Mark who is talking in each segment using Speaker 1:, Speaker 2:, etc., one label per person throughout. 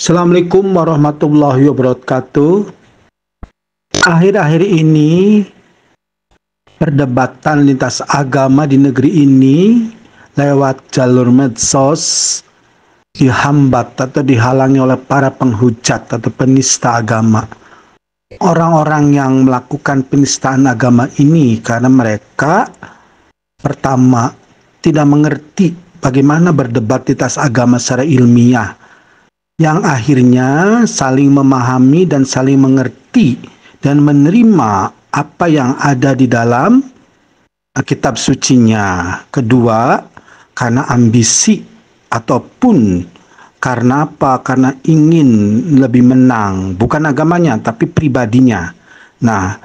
Speaker 1: Assalamualaikum warahmatullahi wabarakatuh. Akhir-akhir ini perdebatan lintas agama di negeri ini lewat jalur medsos dihambat atau dihalangi oleh para penghujat atau penista agama. Orang-orang yang melakukan penistaan agama ini karena mereka pertama tidak mengerti bagaimana berdebat lintas agama secara ilmiah, yang akhirnya saling memahami dan saling mengerti dan menerima apa yang ada di dalam kitab sucinya. Kedua, karena ambisi ataupun karena apa? Karena ingin lebih menang, bukan agamanya tapi pribadinya. Nah,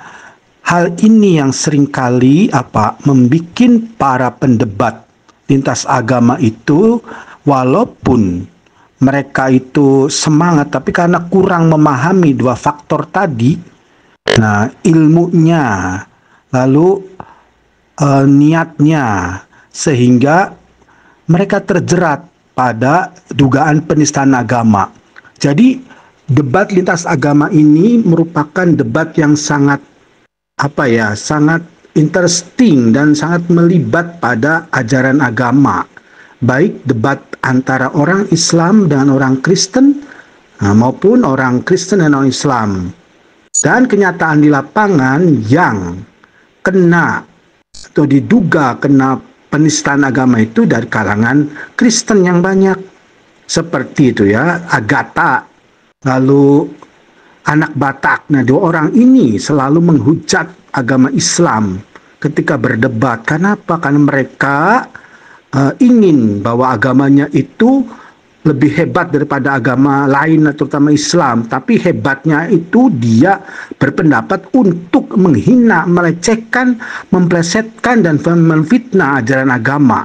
Speaker 1: hal ini yang seringkali membikin para pendebat lintas agama itu walaupun mereka itu semangat, tapi karena kurang memahami dua faktor tadi, nah ilmunya, lalu niatnya, sehingga mereka terjerat pada dugaan penistaan agama. Jadi debat lintas agama ini merupakan debat yang sangat sangat interesting dan sangat melibat pada ajaran agama. Baik debat antara orang Islam dengan orang Kristen, maupun orang Kristen dan orang Islam. Dan kenyataan di lapangan yang kena atau diduga kena penistaan agama itu dari kalangan Kristen yang banyak. Seperti itu ya, Agatha, lalu anak Batak. Nah, dua orang ini selalu menghujat agama Islam ketika berdebat. Kenapa? Karena mereka ingin bahwa agamanya itu lebih hebat daripada agama lain, terutama Islam. Tapi hebatnya itu dia berpendapat untuk menghina, melecehkan, memplesetkan, dan memfitnah ajaran agama.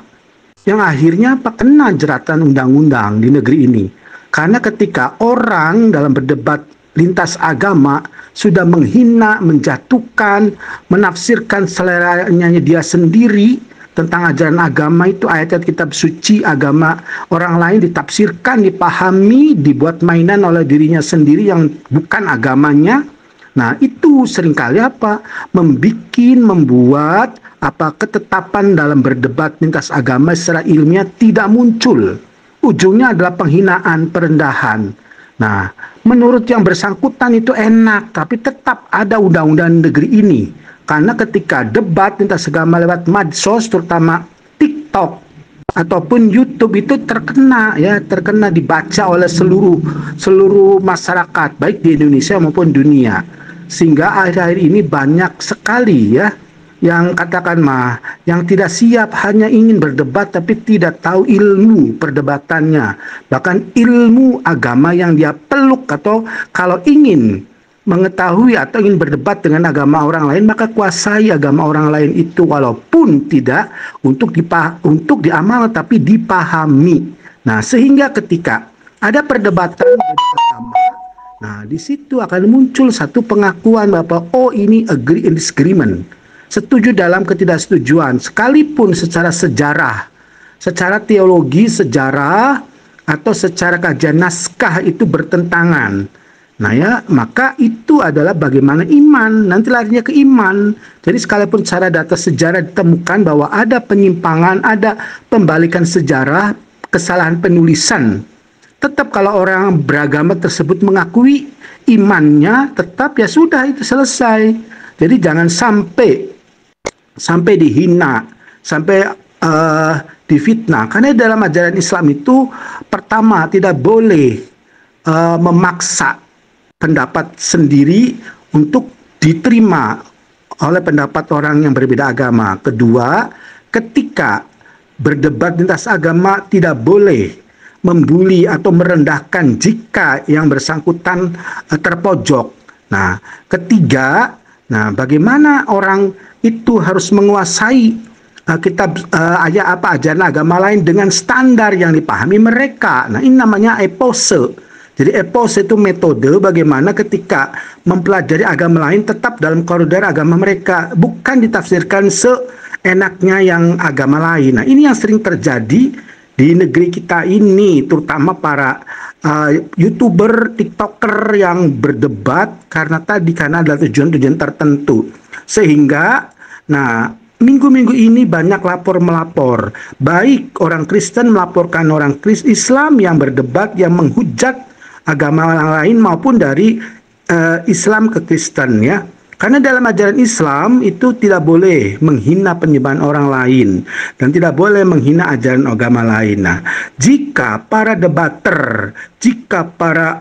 Speaker 1: Yang akhirnya kena jeratan undang-undang di negeri ini. Karena ketika orang dalam berdebat lintas agama sudah menghina, menjatuhkan, menafsirkan seleranya dia sendiri tentang ajaran agama itu, ayat-ayat kitab suci agama orang lain ditafsirkan, dipahami, dibuat mainan oleh dirinya sendiri yang bukan agamanya. Nah, itu seringkali membuat ketetapan dalam berdebat lintas agama secara ilmiah tidak muncul. Ujungnya adalah penghinaan, perendahan. Nah, menurut yang bersangkutan itu enak, tapi tetap ada undang-undang negeri ini. Karena ketika debat lintas agama lewat medsos, terutama TikTok ataupun YouTube, itu terkena dibaca oleh seluruh masyarakat, baik di Indonesia maupun dunia. Sehingga akhir-akhir ini banyak sekali yang yang tidak siap, hanya ingin berdebat tapi tidak tahu ilmu perdebatannya. Bahkan ilmu agama yang dia peluk, atau kalau ingin mengetahui atau ingin berdebat dengan agama orang lain, maka kuasai agama orang lain itu, walaupun tidak untuk diamal tapi dipahami. Nah, sehingga ketika ada perdebatan agama, nah di situ akan muncul satu pengakuan bahwa ini agree and disagreement, setuju dalam ketidaksetujuan, sekalipun secara sejarah, secara teologi sejarah, atau secara kajian naskah itu bertentangan. Nah maka itu adalah bagaimana iman, nanti larinya ke iman. Jadi sekalipun secara data sejarah ditemukan bahwa ada penyimpangan, ada pembalikan sejarah, kesalahan penulisan, tetap kalau orang beragama tersebut mengakui imannya, tetap ya sudah, itu selesai. Jadi jangan sampai dihina, sampai difitnah. Karena dalam ajaran Islam itu, pertama, tidak boleh memaksa pendapat sendiri untuk diterima oleh pendapat orang yang berbeda agama. Kedua, ketika berdebat lintas agama tidak boleh membuli atau merendahkan jika yang bersangkutan terpojok. Nah, ketiga, bagaimana orang itu harus menguasai ajaran agama lain dengan standar yang dipahami mereka. Nah, ini namanya epose. Jadi epos itu metode bagaimana ketika mempelajari agama lain tetap dalam koridor agama mereka, bukan ditafsirkan seenaknya yang agama lain. Nah, ini yang sering terjadi di negeri kita ini, terutama para YouTuber, TikToker yang berdebat karena ada tujuan-tujuan tertentu. Sehingga, nah, minggu-minggu ini banyak lapor-melapor. Baik orang Kristen melaporkan orang Islam yang berdebat, yang menghujat agama lain maupun dari Islam ke Kristen, ya. Karena dalam ajaran Islam itu tidak boleh menghina penyembahan orang lain dan tidak boleh menghina ajaran agama lain. Nah, jika para debater, jika para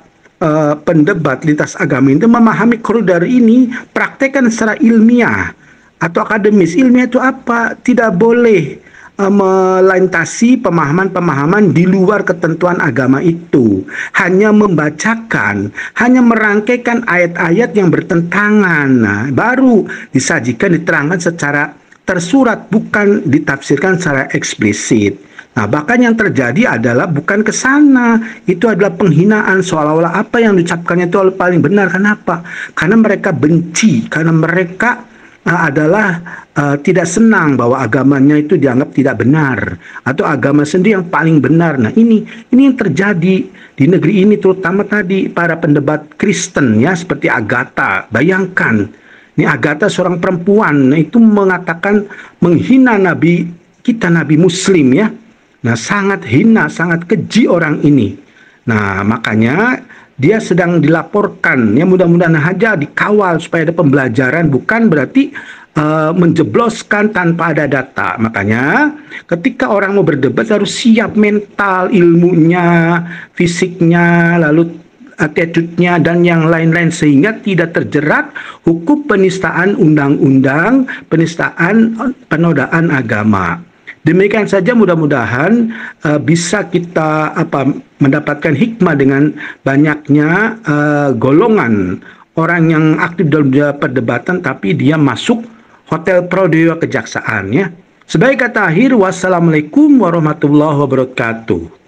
Speaker 1: pendebat lintas agama itu memahami koridor ini, praktekkan secara ilmiah atau akademis. Ilmiah itu apa? Tidak boleh melintasi pemahaman-pemahaman di luar ketentuan agama itu. Hanya membacakan, hanya merangkaikan ayat-ayat yang bertentangan. Nah, baru disajikan, diterangkan secara tersurat, bukan ditafsirkan secara eksplisit. Nah, bahkan yang terjadi adalah bukan ke sana. Itu adalah penghinaan, seolah-olah apa yang diucapkannya itu paling benar. Kenapa? Karena mereka benci, karena mereka adalah tidak senang bahwa agamanya itu dianggap tidak benar atau agama sendiri yang paling benar. Nah, ini yang terjadi di negeri ini, terutama tadi para pendebat Kristen, ya, seperti Agatha. Bayangkan, ini Agatha seorang perempuan, itu mengatakan menghina Nabi kita, Nabi Muslim, ya. Nah, sangat hina, sangat keji orang ini. Nah, makanya dia sedang dilaporkan, ya, mudah-mudahan saja dikawal supaya ada pembelajaran, bukan berarti menjebloskan tanpa ada data. Makanya ketika orang mau berdebat harus siap mental, ilmunya, fisiknya, lalu attitude-nya dan yang lain-lain, sehingga tidak terjerat hukum penistaan undang-undang, penistaan penodaan agama. Demikian saja, mudah-mudahan bisa kita mendapatkan hikmah dengan banyaknya golongan orang yang aktif dalam perdebatan tapi dia masuk hotel pro dewa kejaksaan, ya. Sebagai kata akhir, wassalamualaikum warahmatullahi wabarakatuh.